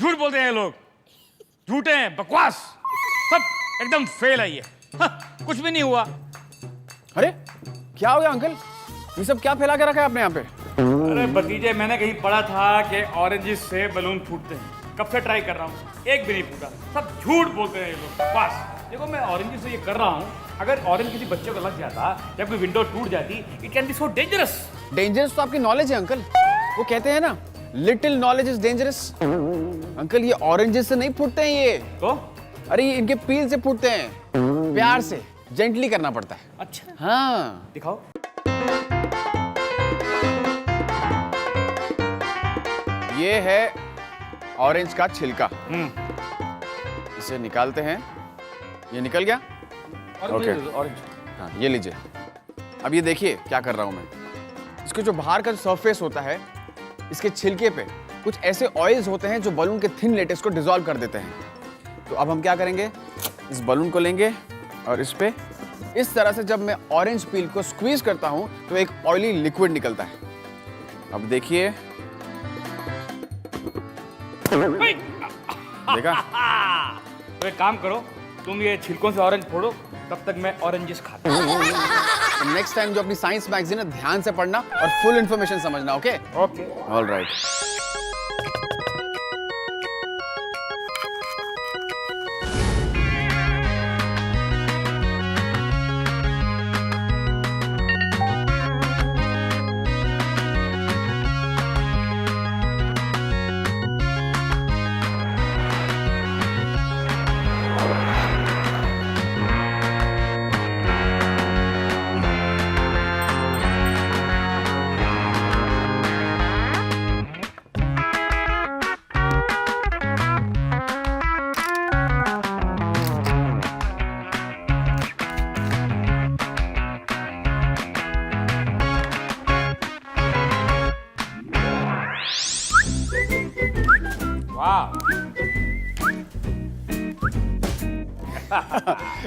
झूठ बोलते हैं ये लोग, झूठे हैं, बकवास, सब एकदम फेल है ये। कुछ भी नहीं हुआ। अरे क्या हो गया अंकल, ये सब क्या फैला के रखा है आपने यहाँ पे? अरे भतीजे, मैंने कहीं पढ़ा था कि ऑरेंजेस से बलून फूटते हैं। कब से ट्राई कर रहा हूँ, एक भी नहीं फूटा। सब झूठ बोलते हैं ये लोग, बस। देखो मैं ऑरेंजेस से ये कर रहा हूँ, अगर ऑरेंज किसी बच्चे को लग जाता या कोई विंडो टूट जाती, it can be so dangerous. Dangerous तो आपकी नॉलेज है अंकल। वो कहते हैं ना, little knowledge is dangerous. Uncle ये ऑरेंजेस से नहीं फूटते हैं ये तो? अरे ये इनके पील से फूटते हैं, प्यार से, जेंटली करना पड़ता है। अच्छा, हाँ दिखाओ। ये है ऑरेंज का छिलका। इसे निकालते हैं। ये निकल गया। Okay, orange. हाँ ये लीजिए। अब ये देखिए क्या कर रहा हूं मैं। इसके जो बाहर का सरफेस होता है, इसके छिलके पे कुछ ऐसे ऑयल्स होते हैं जो बलून के थिन लेटेक्स को डिसॉल्व कर देते हैं। तो अब हम क्या करेंगे, इस बलून को लेंगे और इस पे इस तरह से जब मैं ऑरेंज पील को स्क्वीज करता हूं तो एक ऑयली लिक्विड निकलता है। अब देखिए, देखा? तो एक काम करो, तुम ये छिलकों से ऑरेंज फोड़ो, तब तक मैं ऑरेंजेस खाता हूँ। नेक्स्ट टाइम जो अपनी साइंस मैगजीन है ध्यान से पढ़ना और फुल इन्फॉर्मेशन समझना। Okay okay, alright.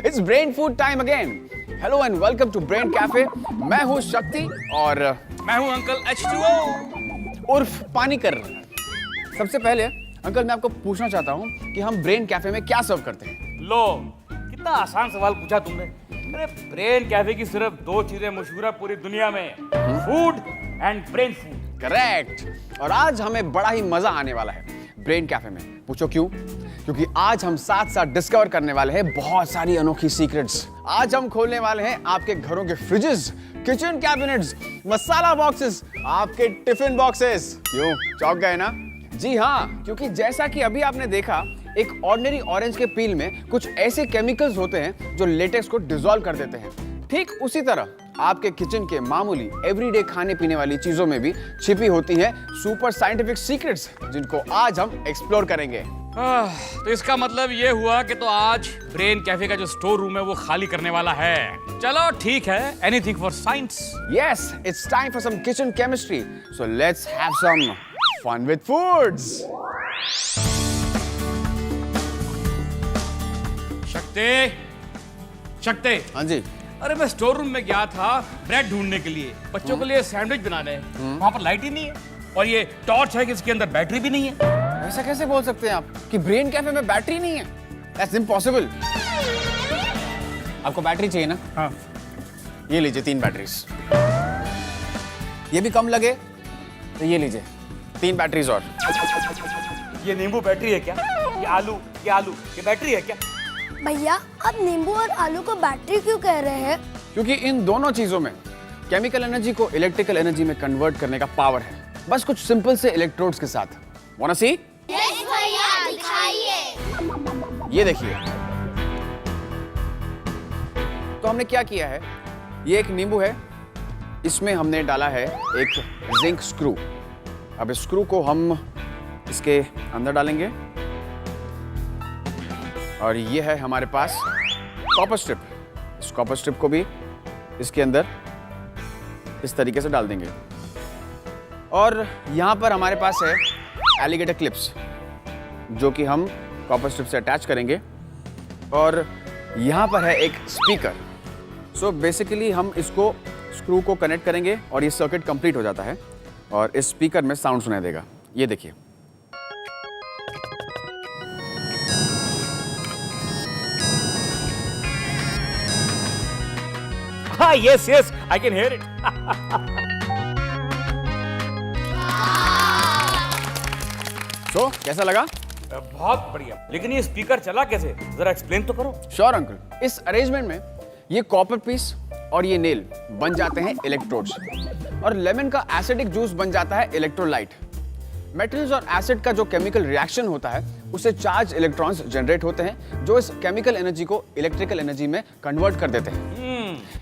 It's brain food time again. Hello and welcome to Brain Cafe. मैं हूँ शक्ति और मैं हूँ अंकल H2O उर्फ पानीकर। सबसे पहले अंकल मैं आपको पूछना चाहता हूँ कि हम ब्रेन कैफे में क्या सर्व करते हैं? लो, कितना आसान सवाल पूछा तुमने। अरे ब्रेन कैफे की सिर्फ दो चीजें मशहूर है पूरी दुनिया में, food and brain food. Correct. और आज हमें बड़ा ही मजा आने वाला है ब्रेन कैफे में। पूछो क्यों? क्योंकि आज हम साथ साथ डिस्कवर करने वाले हैं बहुत सारी अनोखी सीक्रेट्स। आज हम खोलने वाले हैं आपके घरों के फ्रिजेस, किचन कैबिनेट्स, मसाला बॉक्सेस, आपके टिफिन बॉक्सेस। क्यों चौंक गए ना? जी हाँ, क्योंकि जैसा कि अभी आपने देखा, एक ऑर्डिनरी ऑरेंज के पील में कुछ ऐसे केमिकल्स होते हैं जो लेटेक्स को डिसॉल्व कर देते हैं। ठीक उसी तरह आपके किचन के मामूली एवरीडे खाने पीने वाली चीजों में भी छिपी होती हैं सुपर साइंटिफिक सीक्रेट्स, जिनको आज हम एक्सप्लोर करेंगे। तो इसका मतलब ये हुआ कि तो आज ब्रेन कैफे का जो स्टोर रूम है वो खाली करने वाला है। चलो ठीक है, anything for science. Yes, it's time for some kitchen chemistry. So let's have some fun with foods. शक्ति, हाँ जी। अरे मैं स्टोर रूम में गया था ब्रेड ढूंढने के लिए, बच्चों के लिए सैंडविच बनाने। वहां पर लाइट ही नहीं है और ये टॉर्च है कि इसके अंदर बैटरी भी नहीं है। ऐसा कैसे बोल सकते हैं आप कि ब्रेन कैफे में बैटरी नहीं है? That's impossible. आपको बैटरी चाहिए ना? हाँ। ये लीजिए 3 बैटरीज। ये भी कम लगे तो ये लीजिए 3 बैटरीज और। ये नींबू बैटरी है क्या? ये आलू ये बैटरी है क्या? भैया, आप नींबू और आलू को बैटरी क्यों कह रहे हैं? क्योंकि इन दोनों चीजों में केमिकल एनर्जी को इलेक्ट्रिकल एनर्जी में कन्वर्ट करने का पावर है, बस कुछ सिंपल से इलेक्ट्रोड्स के साथ। वांना सी? यस भैया, दिखाइए। ये देखिए, तो हमने क्या किया है, ये एक नींबू है, इसमें हमने डाला है एक जिंक स्क्रू। अब इस स्क्रू को हम इसके अंदर डालेंगे और ये है हमारे पास कॉपर स्ट्रिप। इस कॉपर स्ट्रिप को भी इसके अंदर इस तरीके से डाल देंगे और यहाँ पर हमारे पास है एलिगेटर क्लिप्स, जो कि हम कॉपर स्ट्रिप से अटैच करेंगे और यहाँ पर है एक स्पीकर। सो बेसिकली हम इसको स्क्रू को कनेक्ट करेंगे और ये सर्किट कंप्लीट हो जाता है और इस स्पीकर में साउंड सुनाई देगा। ये देखिए, हाँ yes yes I can hear it. तो कैसा लगा? बहुत बढ़िया, लेकिन ये स्पीकर चला कैसे, जरा एक्सप्लेन तो करो। Sure uncle. इस अरेंजमेंट में ये कॉपर पीस और ये नेल बन जाते हैं इलेक्ट्रोड्स, और लेमन का एसिडिक जूस बन जाता है इलेक्ट्रोलाइट। मेटल्स और एसिड का जो केमिकल रिएक्शन होता है उससे चार्ज इलेक्ट्रॉन्स जनरेट होते हैं जो इस केमिकल एनर्जी को इलेक्ट्रिकल एनर्जी में कन्वर्ट कर देते हैं।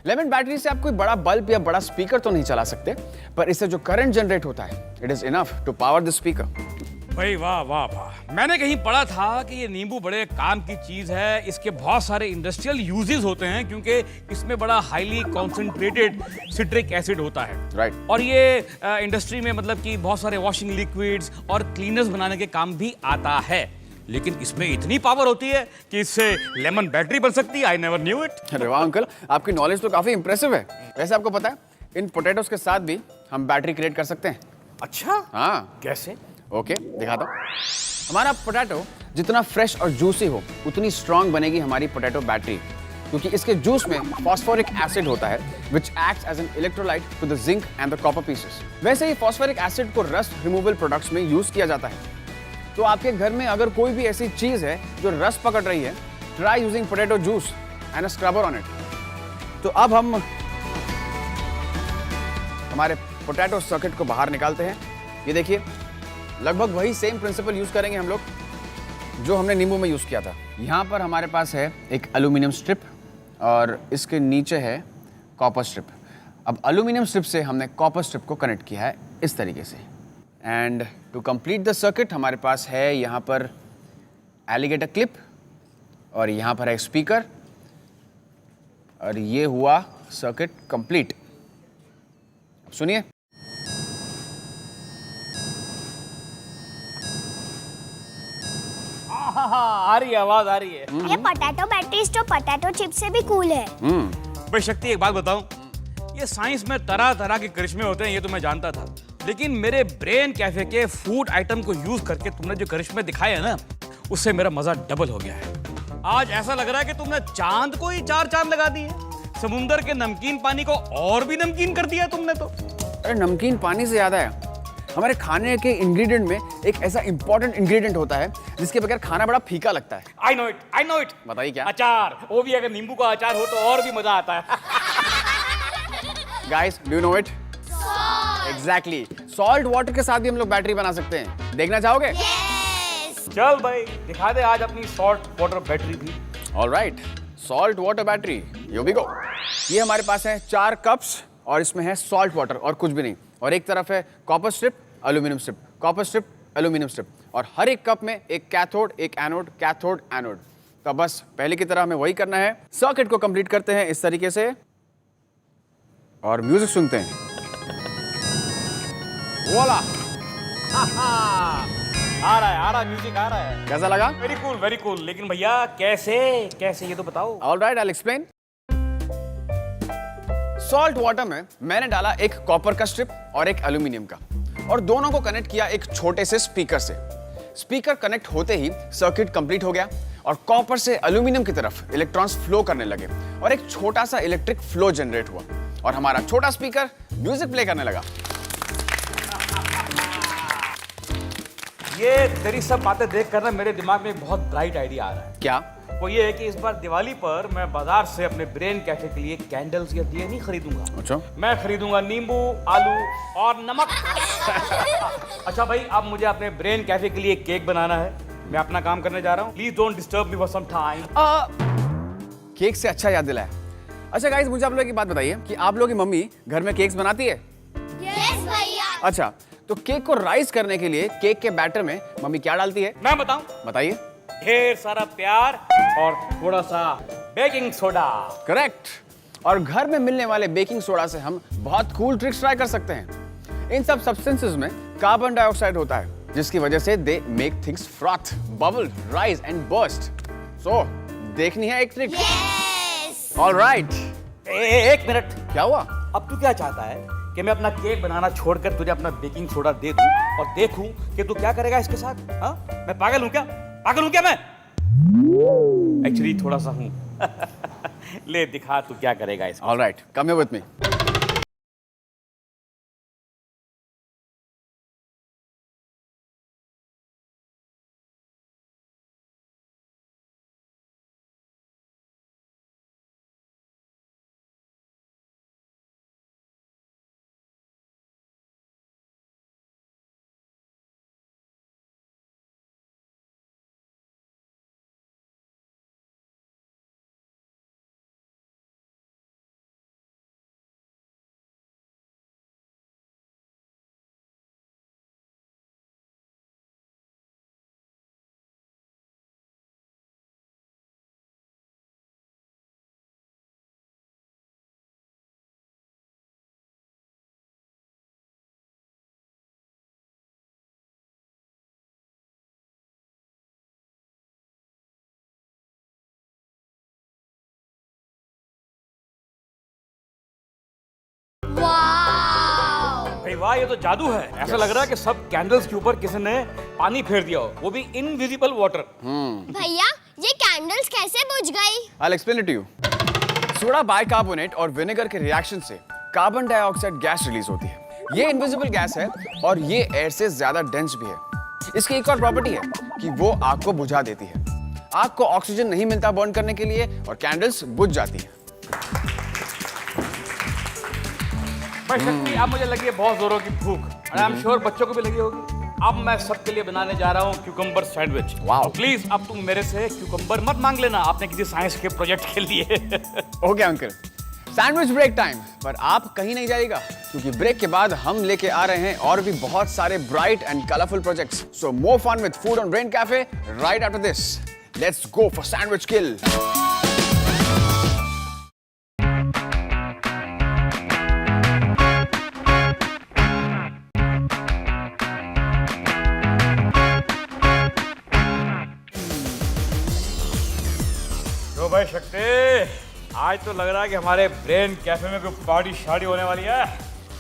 लेमन बैटरी से आप कोई बड़ा बल्ब या बड़ा स्पीकर तो नहीं चला सकते, पर इससे जो करंट जनरेट होता है it is enough to power the speaker. भाई वाह वाह वाह, मैंने कहीं पढ़ा था कि ये नींबू बड़े काम की चीज है, इसके बहुत सारे इंडस्ट्रियल यूजेस होते हैं क्योंकि इसमें बड़ा हाईली कॉन्सेंट्रेटेड सिट्रिक एसिड होता है। राइट। और ये इंडस्ट्री में मतलब कि बहुत सारे वॉशिंग लिक्विड्स और क्लीनर्स बनाने के काम भी आता है, लेकिन इसमें इतनी पावर होती है कि इससे लेमन बैटरी बन सकती है। I never knew it. अरे वाह अंकल, आपकी नॉलेज तो काफी इंप्रेसिव है। वैसे आपको पता है इन पोटैटोस के साथ भी हम बैटरी क्रिएट कर सकते हैं। अच्छा, हाँ कैसे? ओके, दिखाता हूँ। हमारा पोटैटो जितना फ्रेश और जूसी हो उतनी स्ट्रांग बनेगी हमारी पोटैटो बैटरी, क्योंकि इसके जूस में फॉस्फोरिक एसिड होता है which acts as an electrolyte to the zinc and the copper pieces. वैसे ही फॉस्फोरिक एसिड को रस्ट रिमूवल प्रोडक्ट्स में यूज किया जाता है। तो आपके घर में अगर कोई भी ऐसी चीज है जो रस्ट पकड़ रही है, try using potato juice and a scrubber on it. तो अब हम हमारे पोटैटो सर्किट को बाहर निकालते हैं। ये देखिए, लगभग वही सेम प्रिंसिपल यूज करेंगे हम लोग जो हमने नींबू में यूज किया था। यहाँ पर हमारे पास है एक एल्यूमिनियम स्ट्रिप और इसके नीचे है कॉपर स्ट्रिप। अब एल्यूमिनियम स्ट्रिप से हमने कॉपर स्ट्रिप को कनेक्ट किया है इस तरीके से। And to complete the circuit हमारे पास है यहाँ पर एलिगेटर क्लिप और यहाँ पर है स्पीकर, और ये हुआ सर्किट कंप्लीट। अब सुनिए। आ रही है, आवाज आ रही है। ये पोटैटो बैटरीज तो पोटैटो चिप से भी कूल है। भाई शक्ति, एक बात बताऊं, ये साइंस में तरह तरह के करिश्मे होते हैं ये तो मैं जानता था, लेकिन मेरे ब्रेन कैफे के फूड आइटम को यूज करके तुमने जो करिश्मे दिखाए हैं ना, उससे मेरा मजा डबल हो गया है। आज ऐसा लग रहा है कि तुमने चांद को ही 4 चांद लगा दिए। समुंदर के नमकीन पानी को और भी नमकीन कर दिया तुमने तो। अरे नमकीन पानी से याद आया, हमारे खाने के इंग्रेडिएंट में एक ऐसा इंपॉर्टेंट इंग्रेडिएंट होता है जिसके बगैर खाना बड़ा फीका लगता है। I know it, I know it. बताइए क्या? अचार, वो भी अगर नींबू का अचार हो तो और भी मजा आता है। Guys, do you know it? Exactly, salt water के साथ भी हम लोग बैटरी बना सकते हैं। देखना चाहोगे? चल भाई, दिखा दे आज अपनी सॉल्ट वाटर बैटरी भी। Alright, salt water battery, here we go. ये हमारे पास है 4 कप्स और इसमें है सॉल्ट वाटर और कुछ भी नहीं। और एक तरफ है copper strip, aluminium strip, copper strip, aluminium strip, और हर एक कप में एक कैथोड, एक एनोड, कैथोड, एनोड। तो बस पहले की तरह हमें वही करना है। सर्किट को कंप्लीट करते हैं इस तरीके से और म्यूजिक सुनते हैं। वोला, आ रहा है, म्यूजिक आ रहा है। कैसा लगा? Very cool. लेकिन भैया कैसे कैसे ये तो बताओ। Alright, I will explain. Salt water में मैंने डाला एक कॉपर का स्ट्रिप और एक एल्यूमिनियम का, और दोनों को कनेक्ट किया एक छोटे से स्पीकर से। स्पीकर कनेक्ट होते ही सर्किट कंप्लीट हो गया और कॉपर से एल्यूमिनियम की तरफ इलेक्ट्रॉन्स फ्लो करने लगे और एक छोटा सा इलेक्ट्रिक फ्लो जनरेट हुआ और हमारा छोटा स्पीकर म्यूजिक प्ले करने लगा। ये तेरी सब बातें देख कर ना मेरे दिमाग में एक बहुत ब्राइट आइडिया आ रहा है। क्या? वो ये है कि इस बार दिवाली पर मैं बाजार से अपने ब्रेन कैफे के लिए कैंडल्स या दिए नहीं खरीदूंगा। अच्छा। मैं खरीदूंगा नींबू, आलू और नमक। अच्छा भाई, अब मुझे अपने ब्रेन कैफे के लिए केक बनाना है। मैं अपना काम करने जा रहा हूँ। Please don't disturb me for some time. Cake से अच्छा याद दिलाया। अच्छा गाइस, मुझे आप लोगों की बात बताइए कि आप लोगों की मम्मी घर में केक्स बनाती है? यस भैया। अच्छा, तो केक को राइज करने के लिए केक के बैटर में मम्मी क्या डालती है? मैं बताऊं? बताइए। ढेर सारा प्यार और थोड़ा सा बेकिंग सोडा। करेक्ट। और घर में मिलने वाले बेकिंग सोडा से हम बहुत कूल ट्रिक्स ट्राई कर सकते हैं। इन सब सब्सटेंसेस में कार्बन डाइऑक्साइड होता है जिसकी वजह से they make things froth, bubble, rise and burst. So देखनी है एक ट्रिक? यस। ऑलराइट। एक मिनट, क्या हुआ? अब तू क्या चाहता है कि मैं अपना केक बनाना छोड़कर तुझे अपना बेकिंग सोडा दे दूं और देखूं कि तू क्या करेगा इसके साथ? हाँ, मैं पागल हूं क्या? मैं? एक्चुअली थोड़ा सा हूं। ले दिखा तू क्या करेगा इसमें। All right, come here with me. भाई वाह, ये तो जादू है। ऐसा लग रहा है कि सब कैंडल्स के ऊपर किसी ने पानी फेर दिया हो, वो भी इनविजिबल वाटर। भैया ये कैंडल्स कैसे बुझ गई? I'll explain it to you. Soda bicarbonate और विनेगर के रिएक्शन से कार्बन डाइऑक्साइड गैस रिलीज होती है। ये इनविजिबल गैस है और ये एयर से ज्यादा डेंस भी है। इसकी एक और प्रॉपर्टी है कि वो आग को बुझा देती है। आग को ऑक्सीजन नहीं मिलता बर्न करने के लिए और कैंडल्स बुझ जाती है। भाई शक्ति, अब मुझे लगी है बहुत जोरों की भूख, और आई एम श्योर बच्चों को भी लगी होगी। अब मैं सबके लिए बनाने जा रहा हूँ क्यूकम्बर सैंडविच। वाओ। प्लीज अब तुम मेरे से क्यूकम्बर मत मांग लेना आपने किसी साइंस के प्रोजेक्ट के लिए। Okay uncle, sandwich break time. पर आप कहीं नहीं जाइएगा क्योंकि ब्रेक के बाद हम लेके आ रहे हैं और भी बहुत सारे bright and colourful projects. So more fun with food on brain cafe right after this. Let's go for sandwich kill. तो भाई शक्ति, आज तो लग रहा है कि हमारे ब्रेन कैफे में कोई पार्टी शादी होने वाली है।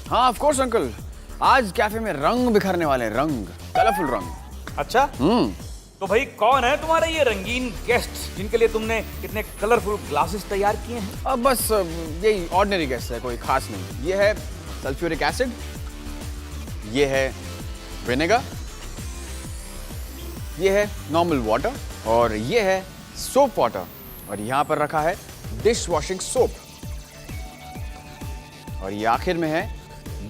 हाँ ऑफ कोर्स अंकल, आज कैफे में रंग बिखरने वाले, रंग, कलरफुल रंग। अच्छा, तो भाई कौन है तुम्हारे ये रंगीन गेस्ट जिनके लिए तुमने इतने कलरफुल ग्लासेस तैयार किए हैं? अब बस यही ऑर्डिनरी गेस्ट है, कोई खास नहीं। ये है सल्फ्यूरिक एसिड, ये है विनेगर, ये है नॉर्मल वाटर और ये है सोप वाटर, और यहाँ पर रखा है डिश वॉशिंग सोप, और ये आखिर में है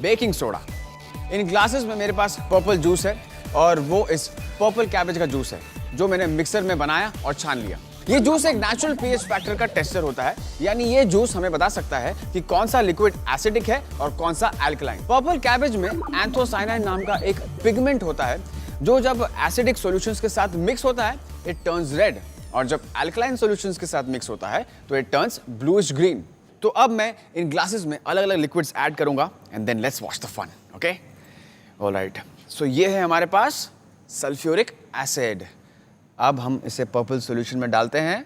बेकिंग सोडा। इन ग्लासेस में मेरे पास पर्पल जूस है और वो इस पर्पल कैबेज का जूस है जो मैंने मिक्सर में बनाया और छान लिया। ये जूस एक नेचुरल पीएच फैक्टर का टेस्टर होता है, यानी ये जूस हमें बता सकता है कि कौन सा लिक्विड एसिडिक है और कौन सा एल्कलाइन। पर्पल कैबेज में एंथोसाइनाइन नाम का एक पिगमेंट होता है जो जब एसिडिक सॉल्यूशंस के साथ मिक्स होता है इट टर्न्स रेड, और जब अल्कलाइन सॉल्यूशंस के साथ मिक्स होता है तो इट टर्न्स ब्लूइश ग्रीन। तो अब मैं इन ग्लासेस में अलग अलग लिक्विड्स ऐड करूंगा and then let's watch the fun. Okay alright, so ये है हमारे पास सल्फ्यूरिक एसिड। अब हम इसे पर्पल सॉल्यूशन में डालते हैं।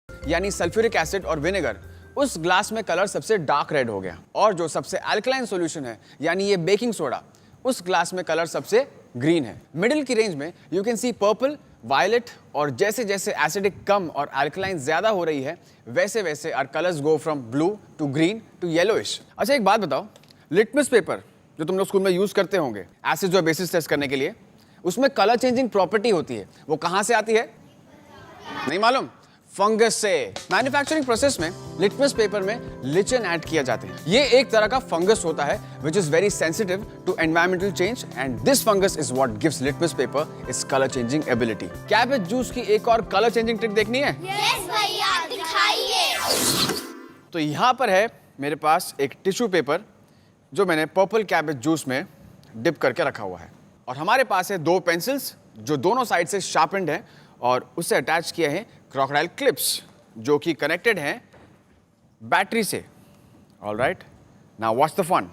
यानी सल्फ्यूरिक एसिड और विनेगर, उस ग्लास में कलर सबसे डार्क रेड हो गया, और जो सबसे अल्कलाइन सॉल्यूशन है यानी ये बेकिंग सोडा, उस ग्लास में कलर सबसे ग्रीन है। मिडिल की रेंज में you can see purple, violet, और जैसे जैसे एसिडिक कम और अल्कलाइन ज्यादा हो रही है वैसे वैसे our colours go from blue to green to yellowish. अच्छा एक बात बताओ, लिटमस पेपर जो तुम लोग स्कूल में यूज करते होंगे एसिड और बेसिस टेस्ट करने के लिए, उसमें कलर चेंजिंग प्रॉपर्टी होती है, वो कहां से आती है? नहीं मालूम? फंगस से। मैन्युफैक्चरिंग प्रोसेस में लिटमस पेपर में लिचेन ऐड किया जाते हैं। ये एक तरह का फंगस होता है which is very sensitive to environmental change and this fungus is what gives litmus paper its colour changing ability. Cabbage juice की एक और कलर चेंजिंग ट्रिक देखनी है? यस भैया, दिखाइए। तो यहाँ पर है मेरे पास एक टिश्यू पेपर जो मैंने पर्पल कैबेज जूस में डिप करके रखा हुआ है, और हमारे पास है 2 पेंसिल्स जो दोनों साइड से शार्पेंड हैं और उससे अटैच किए हैं क्रोकोडाइल क्लिप्स जो कि कनेक्टेड हैं बैटरी से। Alright, now what's the fun?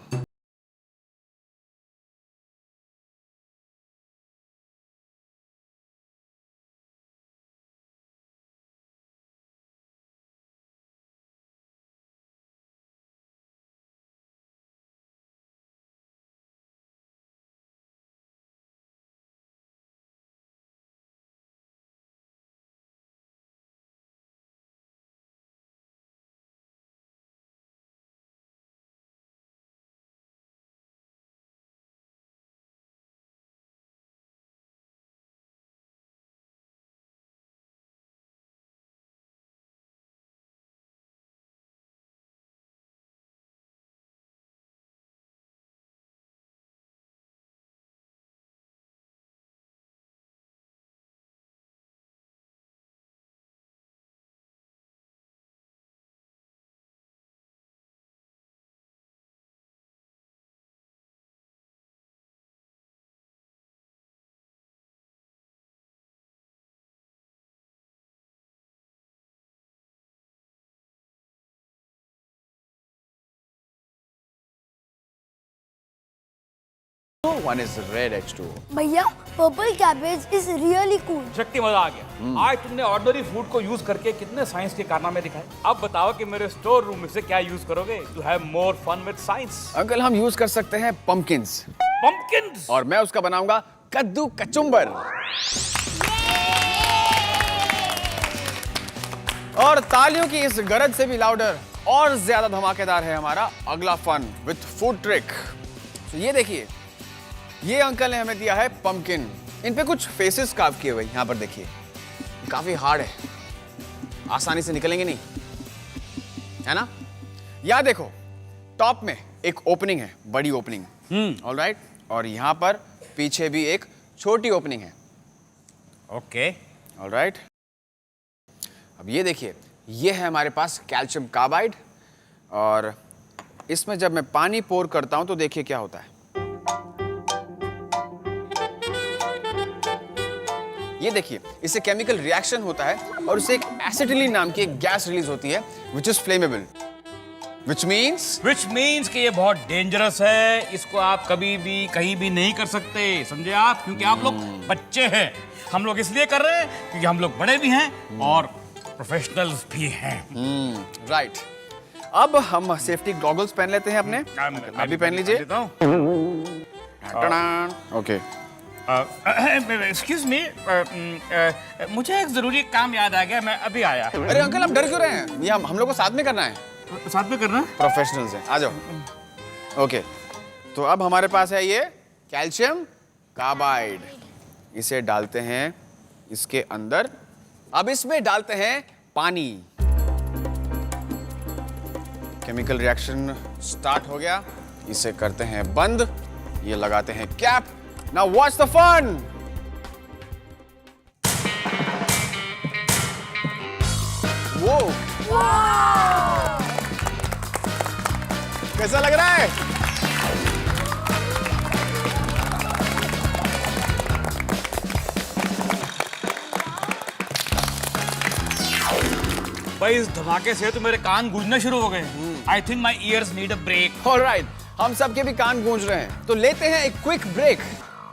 One is red H2O. भैया, purple cabbage is really cool. Shakti, मजा आ गया। आज तुमने ऑर्डिनरी फूड को यूज करके कितने साइंस के कारनामे दिखाए। अब बताओ कि मेरे स्टोर रूम में से क्या यूज करोगे to have more fun with science? Uncle हम यूज कर सकते हैं पम्पकिंस, पंपकिन्स, और मैं उसका बनाऊंगा कद्दू कचुम्बर। और तालियों की इस गरज से भी लाउडर और ज्यादा धमाकेदार है हमारा अगला फन विद फूड ट्रिक। तो ये देखिए, ये अंकल ने हमें दिया है पंपकिन। इन पे कुछ फेसेस कार्व किए हुए, यहाँ पर देखिए, काफी हार्ड है, आसानी से निकलेंगे नहीं, है ना? या देखो, टॉप में एक ओपनिंग है, बड़ी ओपनिंग, ऑलराइट, और यहाँ पर पीछे भी एक छोटी ओपनिंग है। Okay, alright. अब ये देखिए, ये है हमारे पास कैल्शियम कार्बाइड, और इसमें जब मैं पानी पोर करता हूं तो देखिए क्या होता है। ये देखिए, इससे केमिकल रिएक्शन होता है और इससे एक एसिटिलीन नाम की एक गैस रिलीज होती है which is flammable, which means कि ये बहुत डेंजरस है। इसको आप कभी भी कहीं भी नहीं कर सकते, समझे आप? क्योंकि आप लोग बच्चे हैं, हम लोग इसलिए कर रहे हैं क्योंकि हम लोग बड़े भी हैं और प्रोफेशनल्स भी हैं। राइट। अब हम सेफ्टी गॉगल्स पहन लेते हैं अपने। अभी पहन लीजिए। ओके। एक्सक्यूज मी, मुझे एक जरूरी काम याद आ गया, मैं अभी आया। अरे अंकल, आप डर क्यों रहे हैं? ये हम लोग को साथ में करना है। साथ में करना है? प्रोफेशनल्स हैं, आ जाओ। ओके, तो अब हमारे पास है ये कैल्शियम कार्बाइड। इसे डालते हैं इसके अंदर। अब इसमें डालते हैं पानी। केमिकल रिएक्शन स्टार्ट हो गया। इसे करते हैं बंद, ये लगाते हैं cap. Now watch the fun. वो कैसा लग रहा है? भाई, इस धमाके से तो मेरे कान गूंजना शुरू हो गए। I think my ears need a break. Alright, हम सबके भी कान गूंज रहे हैं, तो लेते हैं एक क्विक ब्रेक।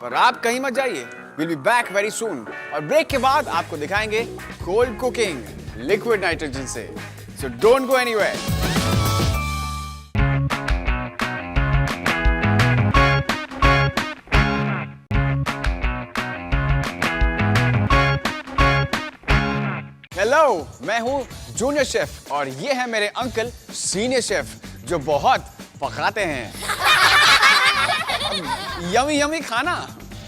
पर आप कहीं मत जाइए, will be back very soon. और ब्रेक के बाद आपको दिखाएंगे कोल्ड कुकिंग लिक्विड नाइट्रोजन से। So don't go anywhere. Hello, मैं हूँ जूनियर शेफ और ये है मेरे अंकल सीनियर शेफ जो बहुत पकाते हैं यमी यमी खाना।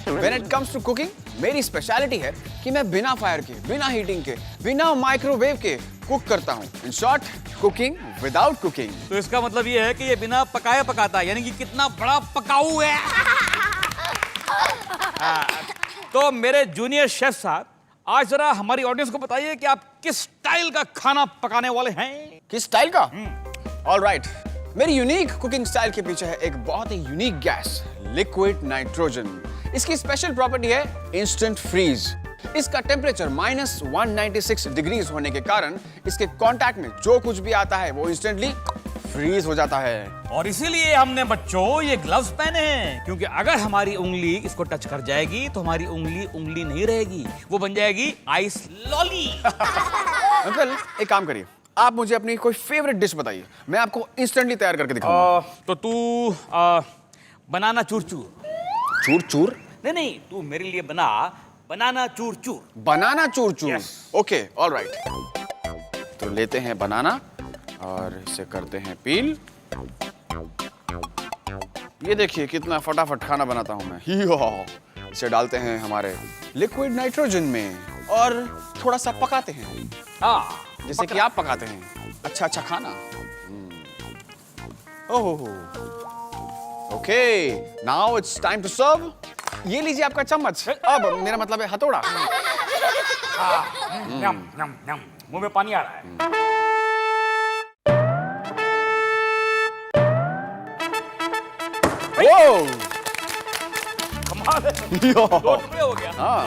When it comes to cooking, मेरी स्पेशलिटी है कि मैं बिना फायर के, बिना हीटिंग के, बिना माइक्रोवेव के कुक करता हूँ। In short, cooking without cooking. तो इसका मतलब ये है कि ये बिना पकाए पकाता है, यानी कि कितना बड़ा पकाऊ है। तो मेरे जूनियर शेफ साहब, आज जरा हमारी ऑडियंस को बताइए कि आप किस स्टाइल का खाना पकाने वाले हैं। किस स्टाइल का? ऑलराइट, मेरी यूनिक कुकिंग स्टाइल के पीछे है एक बहुत ही यूनिक गैस, लिक्विड नाइट्रोजन। इसकी स्पेशल प्रॉपर्टी है इंस्टेंट फ्रीज। इसका टेम्परेचर -196 डिग्रीज होने के कारण इसके कांटेक्ट में जो कुछ भी आता है वो इंस्टेंटली फ्रीज हो जाता है। और इसीलिए हमने बच्चों ये ग्लव्स पहने हैं, क्योंकि अगर हमारी उंगली इसको टच कर जाएगी तो हमारी उंगली नहीं रहेगी, वो बन जाएगी आइस लॉली। अंकल, एक काम करिए, आप मुझे अपनी कोई फेवरेट डिश बताइए, मैं आपको इंस्टेंटली तैयार करके दिखाऊंगा। तो तू बनाना चूर-चूर। चूर-चूर? नहीं, तू मेरे लिए बना बनाना चूर-चूर। बनाना चूर-चूर? Yes. Okay, alright. तो लेते हैं बनाना और इसे करते हैं पील। ये देखिए कितना फटाफट खाना बनाता हूं मैं। इसे डालते हैं हमारे लिक्विड नाइट्रोजन में और थोड़ा सा पकाते हैं, जैसे कि आप पकाते हैं अच्छा खाना। Oh, okay, now it's time to serve. ये लीजिए आपका चम्मच, अब मेरा मतलब है हथौड़ा। मुंह में पानी आ रहा है। ओह, कमाल है। यो। 2 टुकड़े हो गया। हाँ,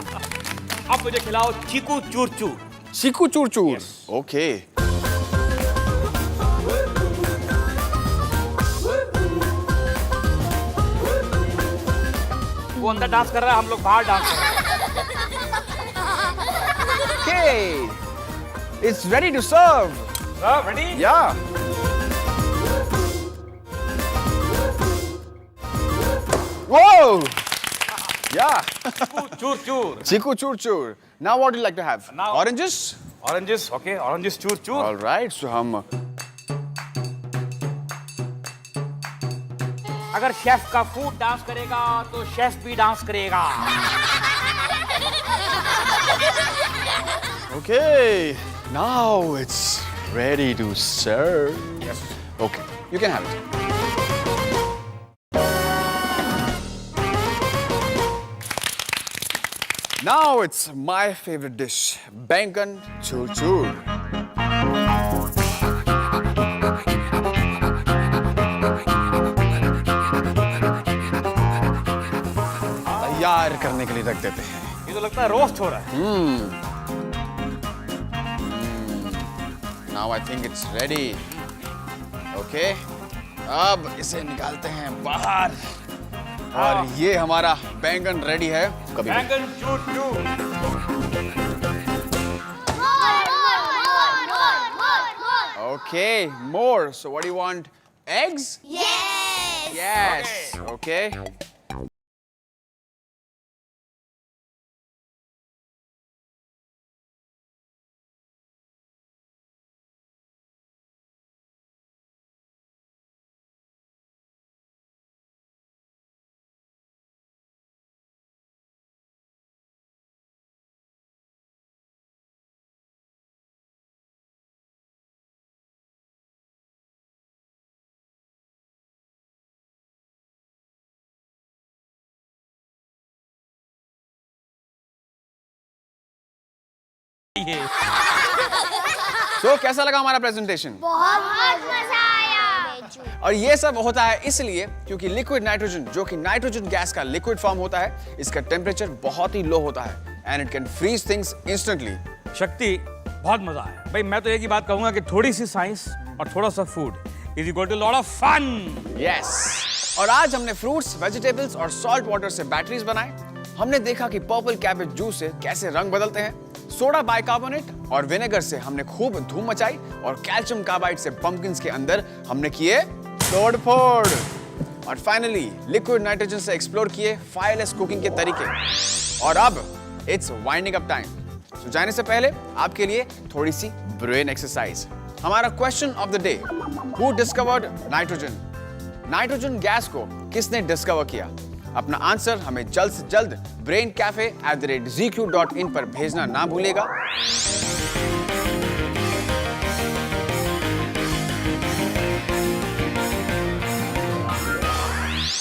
अब मुझे खिलाओ चीकू चूर-चूर। चीकू चूर-चूर। ओके। वो अंदर डांस कर रहा है, हम लोग बाहर डांस कर रहे हैं। Okay, it's ready to serve. Ready? Yeah. Whoa! Yeah. चूर-चूर। Chiku chur chur. Now what do you like to have? Now- Oranges? Oranges, okay, oranges चूर-चूर। All right. So हम अगर शेफ का फूड डांस करेगा तो chef भी dance करेगा। Okay. Now it's ready to serve. Yes. Okay. You can have it. Now it's my favorite dish, बैंगन चूर-चूर। तैयार करने के लिए रख देते हैं। ये तो लगता है रोस्ट हो रहा है। Now I think it's ready. Okay. अब इसे निकालते हैं बाहर और ये हमारा बैंगन रेडी है। कभी बैंगन चूर-चूर। Okay, more. So what do you want? Eggs? Yes. Yes. Okay. So कैसा लगा हमारा प्रेजेंटेशन? बहुत मजा आया। और ये सब होता है इसलिए क्योंकि लिक्विड नाइट्रोजन, जो कि नाइट्रोजन गैस का लिक्विड फॉर्म होता है, इसका टेम्परेचर बहुत ही लो होता है and it can freeze things instantly. Shakti, बहुत मजा आया भाई। मैं तो एक ही बात कहूंगा कि थोड़ी सी साइंस और थोड़ा सा food is equal to lot of fun. Yes. और आज हमने फ्रूट्स, वेजिटेबल्स और सॉल्ट वाटर से बैटरीज बनाए। हमने देखा कि पर्पल कैबेज जूस से कैसे रंग बदलते हैं। सोडा बाइकार्बोनेट और विनेगर से हमने खूब धूम मचाई और कैल्शियम कार्बाइड से पंपकिन्स के अंदर हमने किए तोड़-फोड़। और फाइनली लिक्विड नाइट्रोजन से एक्सप्लोर किए फायरलेस कुकिंग के तरीके। और अब इट्स वाइंडिंग अप टाइम। तो जाने से पहले आपके लिए थोड़ी सी ब्रेन एक्सरसाइज। हमारा question of the day, who discovered nitrogen? Nitrogen gas को किसने डिस्कवर किया? अपना आंसर हमें जल्द से जल्द braincafe@zq.in पर भेजना ना भूलेगा।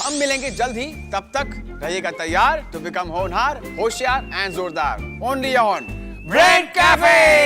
हम मिलेंगे जल्द ही, तब तक रहिएगा तैयार टू बिकम होनहार, होशियार एंड जोरदार। Only on brain cafe.